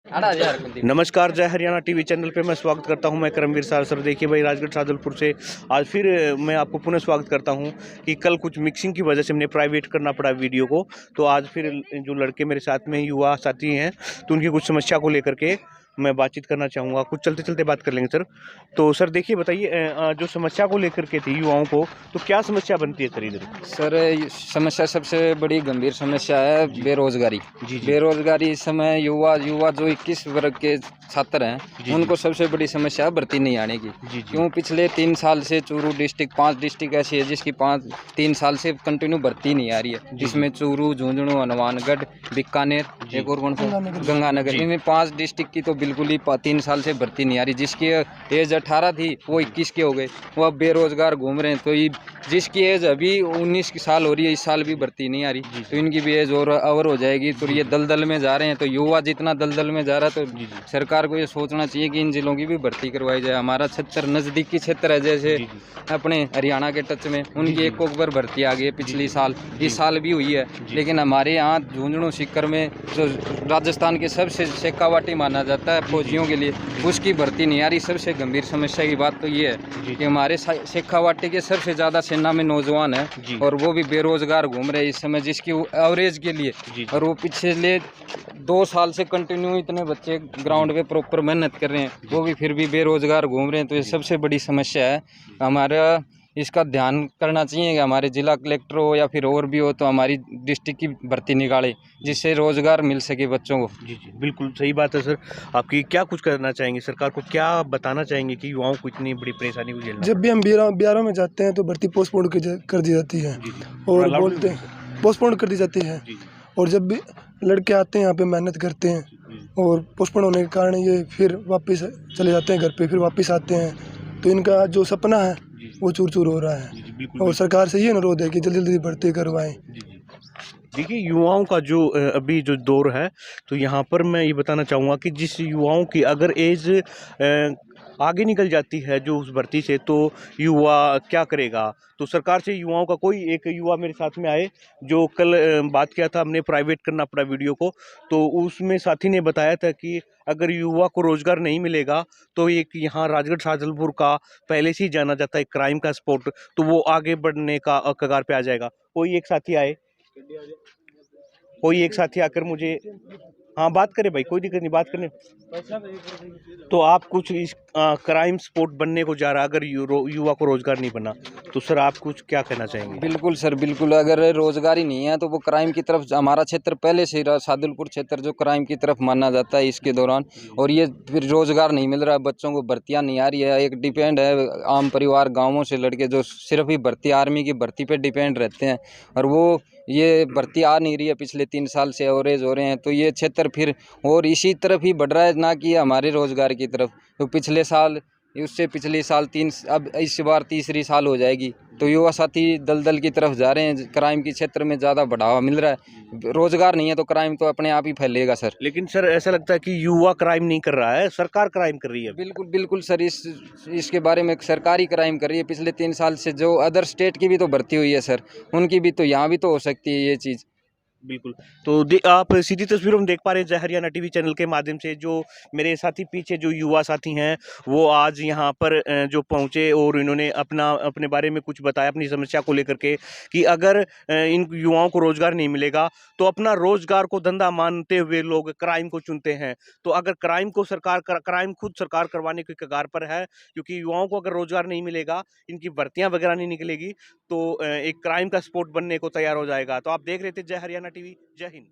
नमस्कार, जय Haryana TV channel पे मैं स्वागत करता हूं। मैं करमवीर सार सर। देखिए भाई, राजगढ़ शाहजलपुर से आज फिर मैं आपको पुनः स्वागत करता हूं कि कल कुछ मिक्सिंग की वजह से हमने प्राइवेट करना पड़ा वीडियो को। तो आज फिर जो लड़के मेरे साथ में युवा साथी हैं, तो उनकी कुछ समस्या को लेकर के मैं बातचीत करना चाहूँगा। कुछ चलते चलते बात कर लेंगे सर। तो सर देखिए, बताइए जो समस्या को लेकर के थी युवाओं को, तो क्या समस्या बनती है सर इधर? सर समस्या सबसे बड़ी गंभीर समस्या है बेरोजगारी। जी जी बेरोजगारी इस समय युवा युवा जो 21 वर्ग के छात्र हैं जी उनको सबसे बड़ी समस्या है भर्ती नहीं आने की। जी जी क्यों पिछले 3 साल से चूरू डिस्ट्रिक्ट 5 डिस्ट्रिक्ट ऐसी है जिसकी 3 साल से कंटिन्यू भर्ती नहीं आ रही है, जिसमें चूरू, झुंझुनू, हनुमानगढ़, बीकानेर, एक और कौन सा गंगानगर, इनमें 5 डिस्ट्रिक्ट की तो बिल्कुल ही 3 साल से भर्ती नहीं आ रही। जिसकी एज 18 थी वो 21 के हो गए, वो अब बेरोजगार घूम रहे हैं। तो ये जिसकी एज अभी 19 साल हो रही है, इस साल भी भर्ती नहीं आ रही, तो इनकी भी एज और ओवर हो जाएगी। तो ये दलदल में जा रहे हैं। तो युवा जितना दलदल में जा रहा है, तो सरकार को ये सोचना चाहिए कि इन जिलों की भी भर्ती करवाई जाए। हमारा क्षेत्र नज़दीकी क्षेत्र है, जैसे अपने हरियाणा के टच में, उनकी एक बार भर्ती आ गई है पिछली साल, इस साल भी हुई है। लेकिन हमारे यहाँ झुंझुनू सीकर में जो राजस्थान के सबसे शेखावाटी माना जाता है फौजियों के लिए, उसकी भर्ती नहीं आ रही। सबसे गंभीर समस्या की बात तो ये है कि हमारे शेखावाटी के सबसे ज़्यादा सेना में नौजवान है और वो भी बेरोजगार घूम रहे हैं इस समय, जिसकी एवरेज के लिए। और वो पिछले 2 साल से कंटिन्यू इतने बच्चे ग्राउंड पे प्रॉपर मेहनत कर रहे हैं, वो भी फिर भी बेरोजगार घूम रहे हैं। तो ये सबसे बड़ी समस्या है। हमारा इसका ध्यान करना चाहिए कि हमारे जिला कलेक्टर हो या फिर और भी हो, तो हमारी डिस्ट्रिक्ट की भर्ती निकाले जिससे रोजगार मिल सके बच्चों को। जी जी, बिल्कुल सही बात है सर आपकी। क्या कुछ करना चाहेंगे, सरकार को क्या बताना चाहेंगे कि युवाओं को इतनी बड़ी परेशानी को झेलना? जब भी हम बिहारों में जाते हैं तो भर्ती पोस्टपोन कर दी जाती है और बोलते हैं पोस्टपोन कर दी जाती है। और जब भी लड़के आते हैं यहाँ पे मेहनत करते हैं और पोस्टपोन होने के कारण ये फिर वापस चले जाते हैं घर पे, फिर वापस आते हैं, तो इनका जो सपना है वो चूर चूर हो रहा है। और सरकार से ये अनुरोध है कि जल्दी जल्दी भर्ती करवाएं। देखिए, युवाओं का जो अभी जो दौर है, तो यहाँ पर मैं ये बताना चाहूँगा कि जिस युवाओं की अगर एज आगे निकल जाती है जो उस भर्ती से, तो युवा क्या करेगा? तो सरकार से युवाओं का, कोई एक युवा मेरे साथ में आए जो कल बात किया था, हमने प्राइवेट करना पड़ा वीडियो को, तो उसमें साथी ने बताया था कि अगर युवा को रोजगार नहीं मिलेगा तो एक यहाँ राजगढ़ शाहजलपुर का पहले से ही जाना जाता है क्राइम का स्पॉट, तो वो आगे बढ़ने का कगार पे आ जाएगा। कोई एक साथी आए, कोई एक साथी आकर मुझे, हाँ बात करें भाई, कोई दिक्कत नहीं, बात करने। तो आप कुछ इस क्राइम स्पॉट बनने को जा रहा, अगर युवा को रोजगार नहीं बना, तो सर आप कुछ क्या कहना चाहेंगे? बिल्कुल सर, बिल्कुल। अगर रोजगार ही नहीं है तो वो क्राइम की तरफ, हमारा क्षेत्र पहले से ही शाहजलपुर क्षेत्र जो क्राइम की तरफ माना जाता है इसके दौरान, और ये फिर रोजगार नहीं मिल रहा है, बच्चों को भर्तियां नहीं आ रही है। एक डिपेंड है आम परिवार, गाँवों से लड़के जो सिर्फ ही भर्ती, आर्मी की भर्ती पे डिपेंड रहते हैं, और वो ये भर्ती आ नहीं रही है पिछले 3 साल से, एवरेज हो रहे हैं। तो ये क्षेत्र फिर और इसी तरफ ही बढ़ रहा है, ना कि हमारे रोजगार की तरफ। तो पिछले साल, उससे पिछले साल 3, अब इस बार तीसरी साल हो जाएगी, तो युवा साथी दलदल की तरफ जा रहे हैं। क्राइम के क्षेत्र में ज़्यादा बढ़ावा मिल रहा है, रोजगार नहीं है तो क्राइम तो अपने आप ही फैलेगा सर। लेकिन सर ऐसा लगता है कि युवा क्राइम नहीं कर रहा है, सरकार क्राइम कर रही है। बिल्कुल बिल्कुल सर, इसके बारे में सरकारी क्राइम कर रही है। पिछले 3 साल से जो अदर स्टेट की भी तो भर्ती हुई है सर, उनकी भी तो यहाँ भी तो हो सकती है ये चीज़। बिल्कुल। तो आप सीधी तस्वीरों में देख पा रहे हैं जय हरियाणा टीवी चैनल के माध्यम से, जो मेरे साथी पीछे जो युवा साथी हैं, वो आज यहाँ पर जो पहुँचे और इन्होंने अपने बारे में कुछ बताया, अपनी समस्या को लेकर के, कि अगर इन युवाओं को रोजगार नहीं मिलेगा तो अपना रोजगार को धंधा मानते हुए लोग क्राइम को चुनते हैं। तो अगर क्राइम खुद सरकार करवाने की कगार पर है, क्योंकि युवाओं को अगर रोजगार नहीं मिलेगा, इनकी भर्तियां वगैरह नहीं निकलेगी, तो एक क्राइम का स्पॉट बनने को तैयार हो जाएगा। तो आप देख रहे थे जय हरियाणा टीवी। जय हिंद।